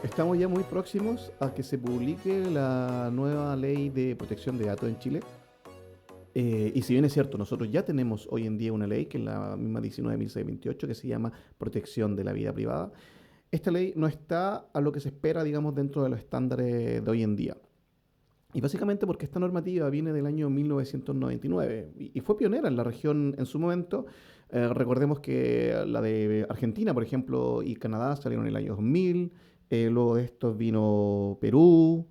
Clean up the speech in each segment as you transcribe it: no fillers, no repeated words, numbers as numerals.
Estamos ya muy próximos a que se publique la nueva ley de protección de datos en Chile. Y si bien es cierto, nosotros ya tenemos hoy en día una ley, que es la misma 19.628, que se llama Protección de la Vida Privada, esta ley no está a lo que se espera, digamos, dentro de los estándares de hoy en día. Y básicamente porque esta normativa viene del año 1999 y fue pionera en la región en su momento. Recordemos que la de Argentina, por ejemplo, y Canadá salieron en el año 2000. Luego de esto vino Perú.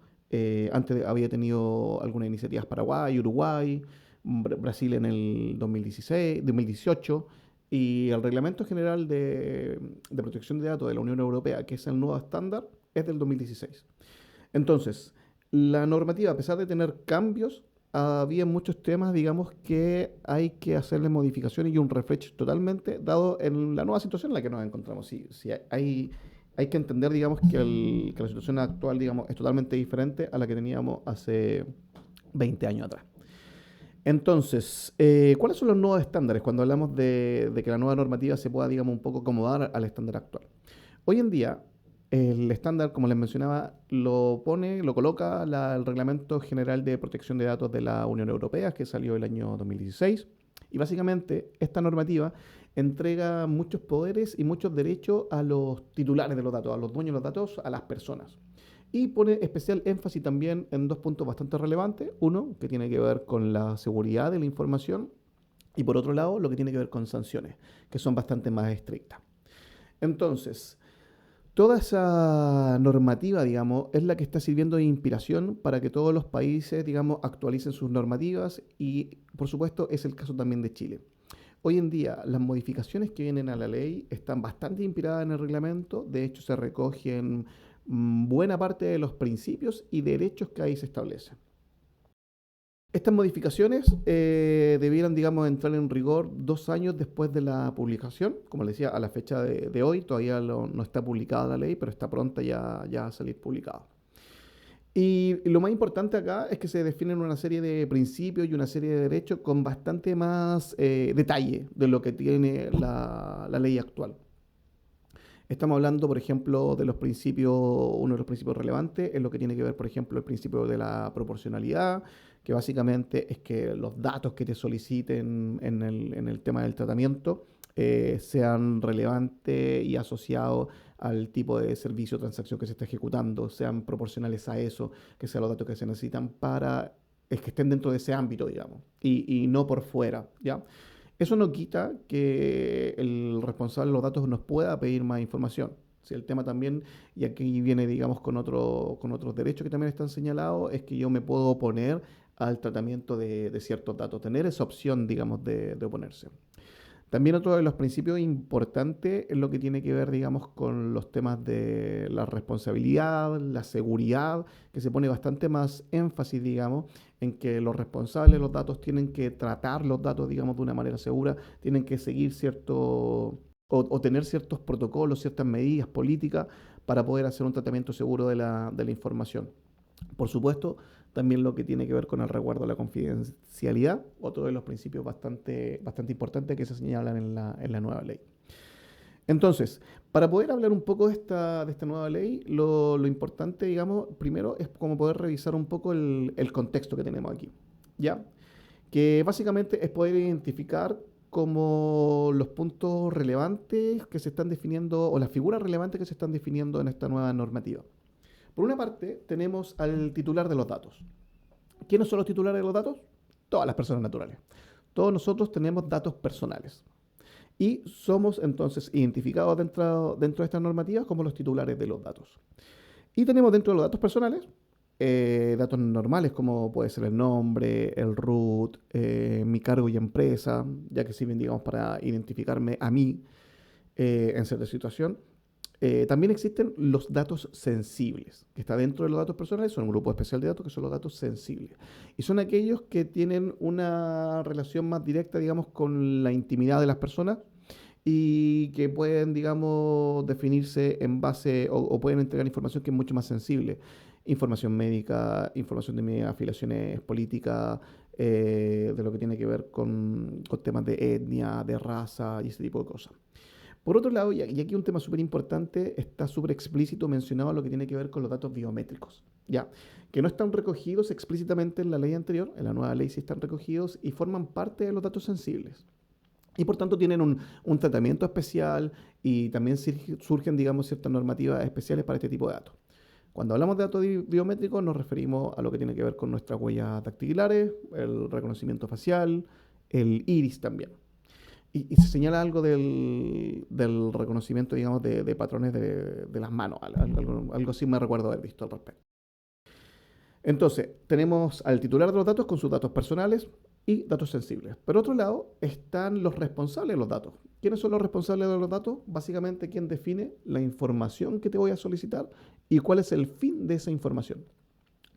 Antes había tenido algunas iniciativas Paraguay, Uruguay, Brasil en el 2016, 2018. Y el Reglamento General de Protección de Datos de la Unión Europea, que es el nuevo estándar, es del 2016. Entonces, la normativa, a pesar de tener cambios, había muchos temas, digamos, que hay que hacerle modificaciones y un refresh totalmente, dado en la nueva situación en la que nos encontramos. Sí, hay que entender, digamos, que la situación actual, digamos, es totalmente diferente a la que teníamos hace 20 años atrás. Entonces, ¿cuáles son los nuevos estándares cuando hablamos de que la nueva normativa se pueda, digamos, un poco acomodar al estándar actual? Hoy en día, el estándar, como les mencionaba, lo coloca el Reglamento General de Protección de Datos de la Unión Europea, que salió el año 2016. Y básicamente, esta normativa entrega muchos poderes y muchos derechos a los titulares de los datos, a los dueños de los datos, a las personas. Y pone especial énfasis también en dos puntos bastante relevantes. Uno, que tiene que ver con la seguridad de la información. Y por otro lado, lo que tiene que ver con sanciones, que son bastante más estrictas. Entonces, toda esa normativa, digamos, es la que está sirviendo de inspiración para que todos los países, digamos, actualicen sus normativas y, por supuesto, es el caso también de Chile. Hoy en día, las modificaciones que vienen a la ley están bastante inspiradas en el reglamento, de hecho se recogen buena parte de los principios y derechos que ahí se establecen. Estas modificaciones debieran, digamos, entrar en rigor 2 años después de la publicación. Como les decía, a la fecha de hoy todavía no está publicada la ley, pero está pronta ya a salir publicada. Y lo más importante acá es que se definen una serie de principios y una serie de derechos con bastante más detalle de lo que tiene la ley actual. Estamos hablando, por ejemplo, de los principios, uno de los principios relevantes es lo que tiene que ver, por ejemplo, el principio de la proporcionalidad, que básicamente es que los datos que te soliciten en el tema del tratamiento sean relevantes y asociados al tipo de servicio o transacción que se está ejecutando, sean proporcionales a eso, que sean los datos que se necesitan para es que estén dentro de ese ámbito, digamos, y no por fuera, ¿ya? Eso no quita que el responsable de los datos nos pueda pedir más información. Si el tema también, y aquí viene, digamos, con otros derechos que también están señalados, es que yo me puedo oponer al tratamiento de ciertos datos, tener esa opción, digamos, de oponerse. También otro de los principios importantes es lo que tiene que ver, digamos, con los temas de la responsabilidad, la seguridad, que se pone bastante más énfasis, digamos, en que los responsables de los datos tienen que tratar los datos, digamos, de una manera segura, tienen que seguir o tener ciertos protocolos, ciertas medidas políticas para poder hacer un tratamiento seguro de la información. Por supuesto, también lo que tiene que ver con el resguardo de la confidencialidad, otro de los principios bastante importantes que se señalan en la nueva ley. Entonces, para poder hablar un poco de esta nueva ley, lo importante, digamos, primero es como poder revisar un poco el contexto que tenemos aquí, ¿ya? Que básicamente es poder identificar como los puntos relevantes que se están definiendo o las figuras relevantes que se están definiendo en esta nueva normativa. Por una parte, tenemos al titular de los datos. ¿Quiénes son los titulares de los datos? Todas las personas naturales. Todos nosotros tenemos datos personales. Y somos entonces identificados dentro de estas normativas como los titulares de los datos. Y tenemos dentro de los datos personales datos normales como puede ser el nombre, el root, mi cargo y empresa, ya que sirven, digamos, para identificarme a mí en cierta situación. También existen los datos sensibles, que está dentro de los datos personales, son un grupo especial de datos que son los datos sensibles. Y son aquellos que tienen una relación más directa, digamos, con la intimidad de las personas y que pueden, digamos, definirse en base o pueden entregar información que es mucho más sensible. Información médica, información de mis afiliaciones políticas, de lo que tiene que ver con temas de etnia, de raza y ese tipo de cosas. Por otro lado, y aquí un tema súper importante, está súper explícito mencionado lo que tiene que ver con los datos biométricos, ¿ya? Que no están recogidos explícitamente en la ley anterior, en la nueva ley sí están recogidos y forman parte de los datos sensibles. Y por tanto tienen un tratamiento especial y también surgen, digamos, ciertas normativas especiales para este tipo de datos. Cuando hablamos de datos biométricos nos referimos a lo que tiene que ver con nuestras huellas dactilares, el reconocimiento facial, el iris también. Y se señala algo del reconocimiento, digamos, de patrones de las manos, algo así me recuerdo haber visto al respecto. Entonces, tenemos al titular de los datos con sus datos personales y datos sensibles. Por otro lado, están los responsables de los datos. ¿Quiénes son los responsables de los datos? Básicamente, quien define la información que te voy a solicitar y cuál es el fin de esa información.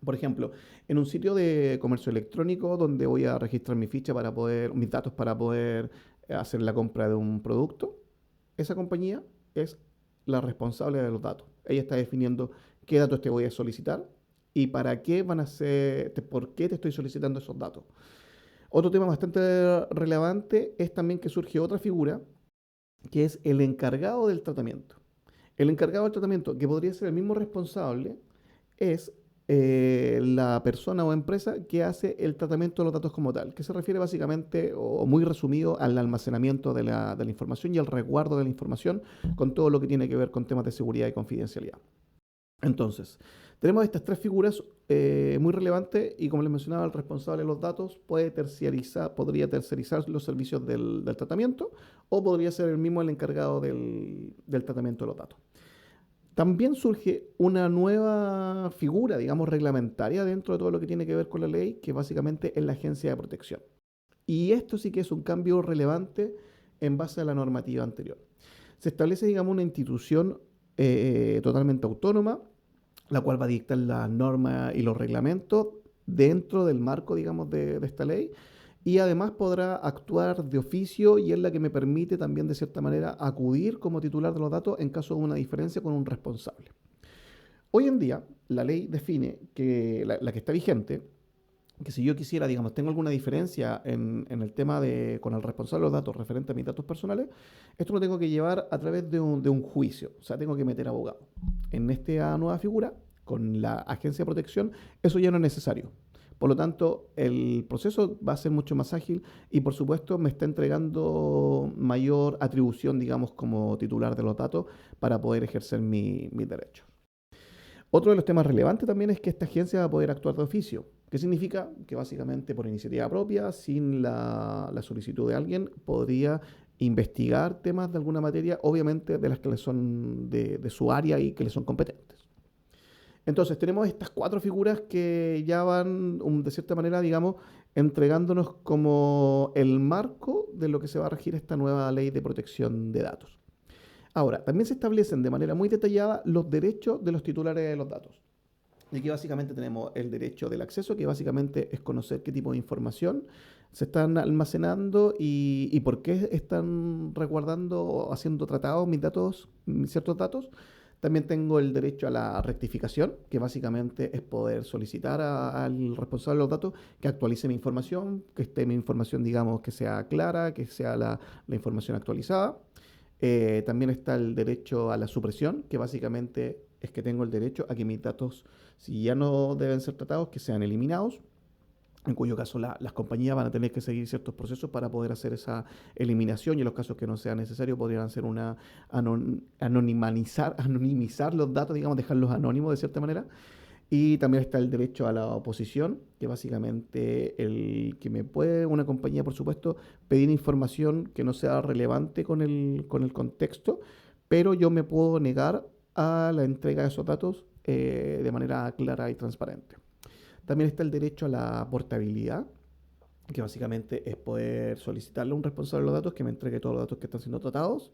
Por ejemplo, en un sitio de comercio electrónico donde voy a registrar mi ficha para poder, mis datos para poder hacer la compra de un producto, esa compañía es la responsable de los datos. Ella está definiendo qué datos te voy a solicitar y para qué van a ser, por qué te estoy solicitando esos datos. Otro tema bastante relevante es también que surge otra figura, que es el encargado del tratamiento. El encargado del tratamiento, que podría ser el mismo responsable, es la persona o empresa que hace el tratamiento de los datos como tal, que se refiere básicamente, o muy resumido, al almacenamiento de la información y al resguardo de la información con todo lo que tiene que ver con temas de seguridad y confidencialidad. Entonces, tenemos estas tres figuras muy relevantes y como les mencionaba, el responsable de los datos podría tercerizar los servicios del tratamiento o podría ser el mismo el encargado del tratamiento de los datos. También surge una nueva figura, digamos, reglamentaria dentro de todo lo que tiene que ver con la ley, que básicamente es la Agencia de Protección. Y esto sí que es un cambio relevante en base a la normativa anterior. Se establece, digamos, una institución totalmente autónoma, la cual va a dictar las normas y los reglamentos dentro del marco, digamos, de esta ley, y además podrá actuar de oficio y es la que me permite también, de cierta manera, acudir como titular de los datos en caso de una diferencia con un responsable. Hoy en día, la ley define que la que está vigente, que si yo quisiera, digamos, tengo alguna diferencia en el tema con el responsable de los datos referente a mis datos personales, esto lo tengo que llevar a través de un juicio, o sea, tengo que meter abogado. En esta nueva figura, con la agencia de protección, eso ya no es necesario. Por lo tanto, el proceso va a ser mucho más ágil y, por supuesto, me está entregando mayor atribución, digamos, como titular de los datos para poder ejercer mis derechos. Otro de los temas relevantes también es que esta agencia va a poder actuar de oficio. ¿Qué significa? Que básicamente por iniciativa propia, sin la solicitud de alguien, podría investigar temas de alguna materia, obviamente de las que le son de su área y que le son competentes. Entonces tenemos estas cuatro figuras que ya van, de cierta manera, digamos, entregándonos como el marco de lo que se va a regir esta nueva ley de protección de datos. Ahora, también se establecen de manera muy detallada los derechos de los titulares de los datos. Y aquí básicamente tenemos el derecho del acceso, que básicamente es conocer qué tipo de información se están almacenando y por qué están resguardando o haciendo tratados mis datos, ciertos datos. También tengo el derecho a la rectificación, que básicamente es poder solicitar al responsable de los datos que actualice mi información, que esté mi información, digamos, que sea clara, que sea la información actualizada. También está el derecho a la supresión, que básicamente es que tengo el derecho a que mis datos, si ya no deben ser tratados, que sean eliminados, en cuyo caso las compañías van a tener que seguir ciertos procesos para poder hacer esa eliminación y en los casos que no sea necesario podrían hacer anonimizar los datos, digamos, dejarlos anónimos de cierta manera. Y también está el derecho a la oposición, que básicamente el que me puede una compañía, por supuesto, pedir información que no sea relevante con el contexto, pero yo me puedo negar a la entrega de esos datos de manera clara y transparente. También está el derecho a la portabilidad, que básicamente es poder solicitarle a un responsable de los datos que me entregue todos los datos que están siendo tratados.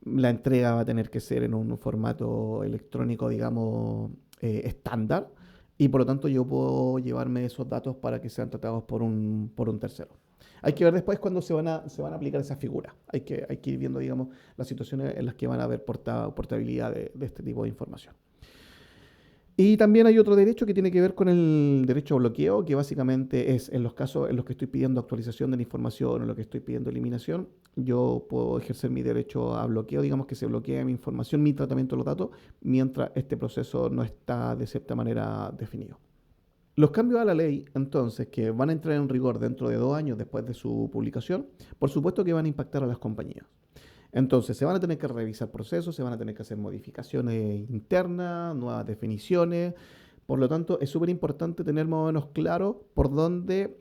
La entrega va a tener que ser en un formato electrónico, digamos, estándar, y por lo tanto yo puedo llevarme esos datos para que sean tratados por un tercero. Hay que ver después cuándo se van a aplicar esas figuras. Hay que ir viendo, digamos, las situaciones en las que van a haber portabilidad de este tipo de información. Y también hay otro derecho que tiene que ver con el derecho a bloqueo, que básicamente es en los casos en los que estoy pidiendo actualización de la información o en los que estoy pidiendo eliminación, yo puedo ejercer mi derecho a bloqueo, digamos que se bloquea mi información, mi tratamiento de los datos, mientras este proceso no está de cierta manera definido. Los cambios a la ley, entonces, que van a entrar en rigor dentro de 2 años después de su publicación, por supuesto que van a impactar a las compañías. Entonces, se van a tener que revisar procesos, se van a tener que hacer modificaciones internas, nuevas definiciones. Por lo tanto, es súper importante tener más o menos claro por dónde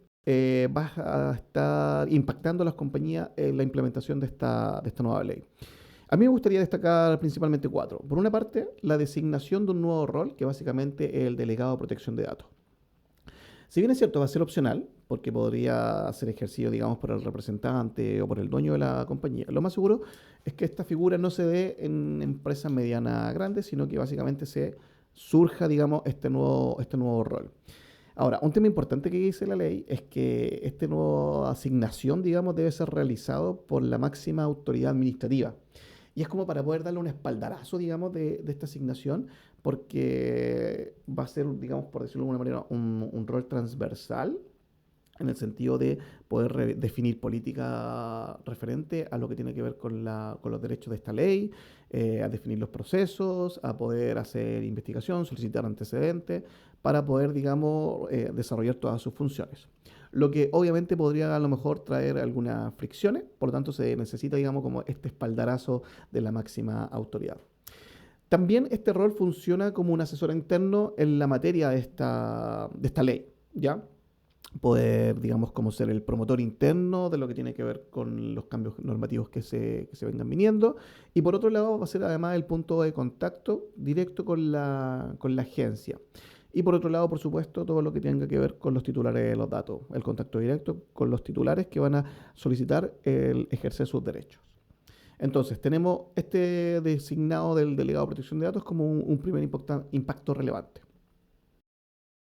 vas a estar impactando a las compañías en la implementación de esta nueva ley. A mí me gustaría destacar principalmente cuatro. Por una parte, la designación de un nuevo rol, que básicamente es el delegado de protección de datos. Si bien es cierto, va a ser opcional, porque podría ser ejercido, digamos, por el representante o por el dueño de la compañía, lo más seguro es que esta figura no se dé en empresas medianas grandes, sino que básicamente se surja, digamos, este nuevo rol. Ahora, un tema importante que dice la ley es que esta nueva asignación, digamos, debe ser realizado por la máxima autoridad administrativa. Y es como para poder darle un espaldarazo, digamos, de esta asignación, porque va a ser, digamos, por decirlo de alguna manera, un rol transversal en el sentido de poder definir política referente a lo que tiene que ver con los derechos de esta ley, a definir los procesos, a poder hacer investigación, solicitar antecedentes, para poder, digamos, desarrollar todas sus funciones. Lo que obviamente podría a lo mejor traer algunas fricciones, por lo tanto se necesita, digamos, como este espaldarazo de la máxima autoridad. También este rol funciona como un asesor interno en la materia de esta ley, ¿ya? Poder, digamos, como ser el promotor interno de lo que tiene que ver con los cambios normativos que se vengan viniendo. Y por otro lado, va a ser además el punto de contacto directo con la agencia. Y por otro lado, por supuesto, todo lo que tenga que ver con los titulares de los datos, el contacto directo con los titulares que van a solicitar el ejercer sus derechos. Entonces, tenemos este designado del delegado de protección de datos como un primer impacto relevante.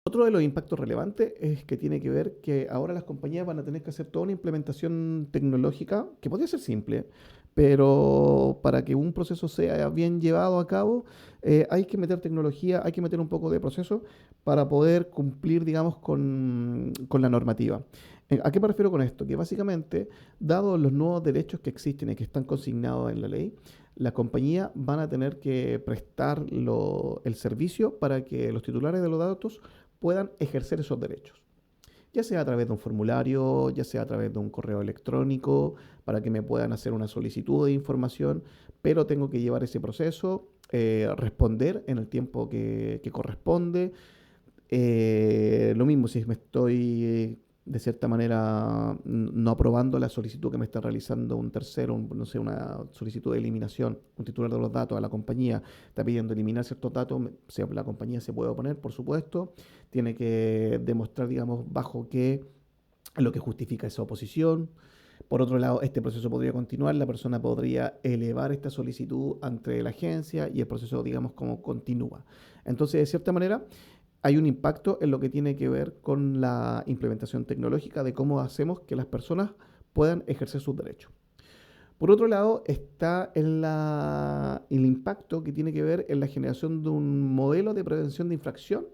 Otro de los impactos relevantes es que tiene que ver que ahora las compañías van a tener que hacer toda una implementación tecnológica que podría ser simple, pero para que un proceso sea bien llevado a cabo, hay que meter tecnología, hay que meter un poco de proceso para poder cumplir, digamos, con la normativa. ¿A qué me refiero con esto? Que básicamente, dados los nuevos derechos que existen y que están consignados en la ley, las compañías van a tener que prestar el servicio para que los titulares de los datos puedan ejercer esos derechos. Ya sea a través de un formulario, ya sea a través de un correo electrónico, para que me puedan hacer una solicitud de información, pero tengo que llevar ese proceso, responder en el tiempo que corresponde. Lo mismo si me estoy de cierta manera no aprobando la solicitud que me está realizando un tercero, no sé, una solicitud de eliminación, un titular de los datos a la compañía está pidiendo eliminar ciertos datos, la compañía se puede oponer, por supuesto, tiene que demostrar, digamos, bajo qué es lo que justifica esa oposición. Por otro lado, este proceso podría continuar, la persona podría elevar esta solicitud ante la agencia y el proceso, digamos, como continúa. Entonces, de cierta manera, hay un impacto en lo que tiene que ver con la implementación tecnológica de cómo hacemos que las personas puedan ejercer sus derechos. Por otro lado, está el impacto que tiene que ver en la generación de un modelo de prevención de infracción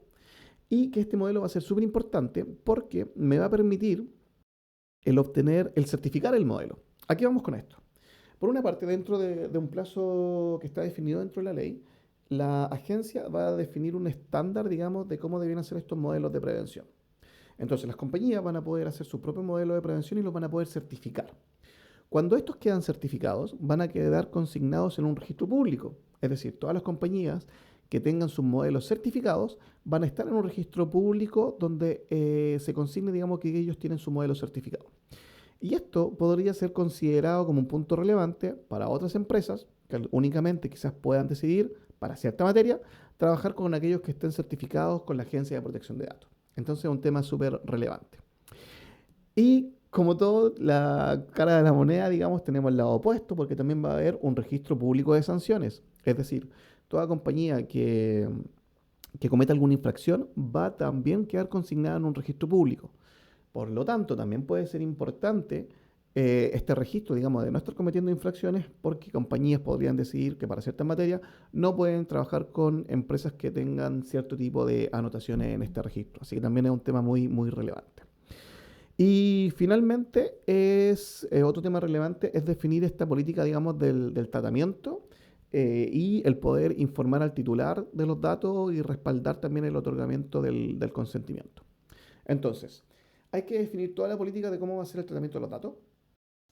y que este modelo va a ser súper importante porque me va a permitir el certificar el modelo. ¿A qué vamos con esto? Por una parte, dentro de un plazo que está definido dentro de la ley, la agencia va a definir un estándar, digamos, de cómo deben ser estos modelos de prevención. Entonces, las compañías van a poder hacer su propio modelo de prevención y los van a poder certificar. Cuando estos quedan certificados, van a quedar consignados en un registro público. Es decir, todas las compañías que tengan sus modelos certificados van a estar en un registro público donde se consigne, digamos, que ellos tienen su modelo certificado. Y esto podría ser considerado como un punto relevante para otras empresas que únicamente quizás puedan decidir, para cierta materia, trabajar con aquellos que estén certificados con la Agencia de Protección de Datos. Entonces es un tema súper relevante. Y como todo, la cara de la moneda, digamos, tenemos el lado opuesto, porque también va a haber un registro público de sanciones. Es decir, toda compañía que cometa alguna infracción va a también quedar consignada en un registro público. Por lo tanto, también puede ser importante este registro, digamos, de no estar cometiendo infracciones, porque compañías podrían decidir que para ciertas materias no pueden trabajar con empresas que tengan cierto tipo de anotaciones en este registro. Así que también es un tema muy, muy relevante. Y finalmente, otro tema relevante es definir esta política, digamos, del tratamiento y el poder informar al titular de los datos y respaldar también el otorgamiento del consentimiento. Entonces, hay que definir toda la política de cómo va a ser el tratamiento de los datos,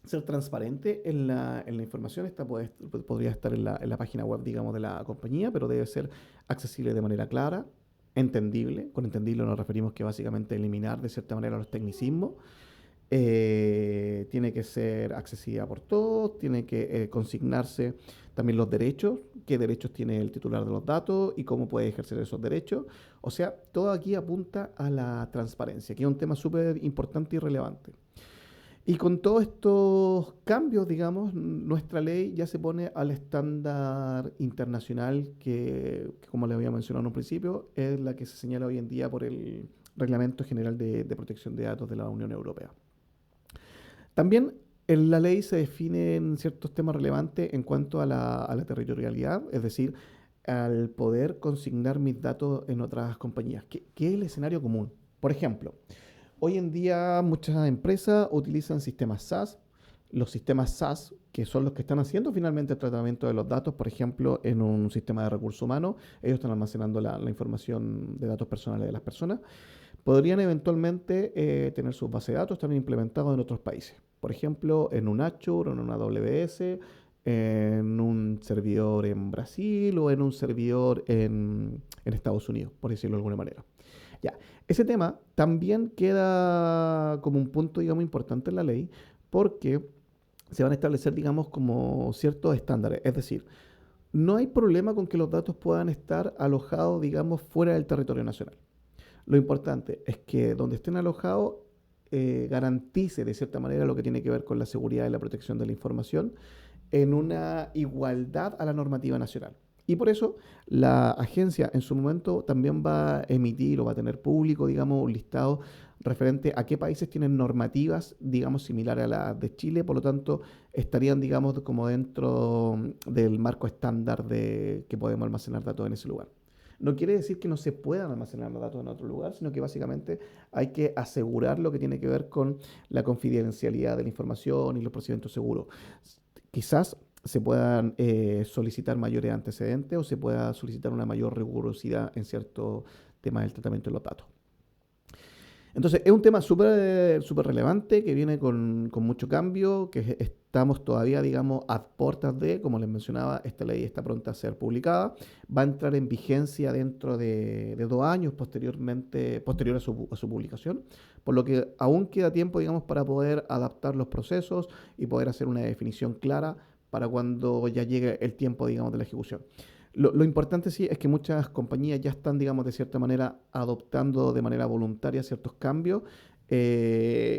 ser transparente en la información. Esta podría estar en la página web, digamos, de la compañía, pero debe ser accesible de manera clara, entendible. Con entendible nos referimos que básicamente eliminar de cierta manera los tecnicismos. Tiene que ser accesible por todos, tiene que consignarse también los derechos, qué derechos tiene el titular de los datos y cómo puede ejercer esos derechos. O sea, todo aquí apunta a la transparencia, que es un tema súper importante y relevante. Y con todos estos cambios, digamos, nuestra ley ya se pone al estándar internacional que, como les había mencionado en un principio, es la que se señala hoy en día por el Reglamento General de Protección de Datos de la Unión Europea. También en la ley se definen ciertos temas relevantes en cuanto a la territorialidad, es decir, al poder consignar mis datos en otras compañías, que es el escenario común. Por ejemplo, hoy en día muchas empresas utilizan sistemas SaaS. Los sistemas SaaS, que son los que están haciendo finalmente el tratamiento de los datos, por ejemplo, en un sistema de recursos humanos, ellos están almacenando la información de datos personales de las personas, podrían eventualmente tener sus bases de datos también implementados en otros países. Por ejemplo, en un Azure, en una AWS, en un servidor en Brasil o en un servidor en Estados Unidos, por decirlo de alguna manera. Ya, ese tema también queda como un punto, digamos, importante en la ley, porque se van a establecer, digamos, como ciertos estándares. Es decir, no hay problema con que los datos puedan estar alojados, digamos, fuera del territorio nacional. Lo importante es que donde estén alojados garantice de cierta manera lo que tiene que ver con la seguridad y la protección de la información en una igualdad a la normativa nacional. Y por eso la agencia en su momento también va a emitir o va a tener público, digamos, un listado referente a qué países tienen normativas, digamos, similares a las de Chile, por lo tanto, estarían, digamos, como dentro del marco estándar de que podemos almacenar datos en ese lugar. No quiere decir que no se puedan almacenar los datos en otro lugar, sino que básicamente hay que asegurar lo que tiene que ver con la confidencialidad de la información y los procedimientos seguros. Quizás se puedan solicitar mayores antecedentes o se pueda solicitar una mayor rigurosidad en ciertos temas del tratamiento de los datos. Entonces, es un tema súper súper relevante que viene con mucho cambio, que estamos todavía, digamos, a puertas de, como les mencionaba, esta ley está pronta a ser publicada, va a entrar en vigencia dentro de 2 años posterior a su publicación, por lo que aún queda tiempo, digamos, para poder adaptar los procesos y poder hacer una definición clara para cuando ya llegue el tiempo, digamos, de la ejecución. Lo importante sí es que muchas compañías ya están, digamos, de cierta manera adoptando de manera voluntaria ciertos cambios,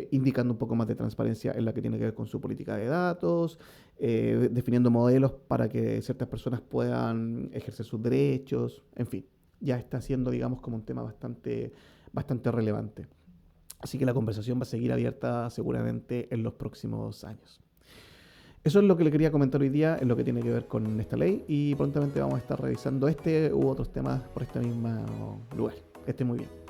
indicando un poco más de transparencia en la que tiene que ver con su política de datos, definiendo modelos para que ciertas personas puedan ejercer sus derechos, en fin, ya está siendo, digamos, como un tema bastante, bastante relevante. Así que la conversación va a seguir abierta seguramente en los próximos años. Eso es lo que le quería comentar hoy día en lo que tiene que ver con esta ley y prontamente vamos a estar revisando este u otros temas por este mismo lugar. Que esté muy bien.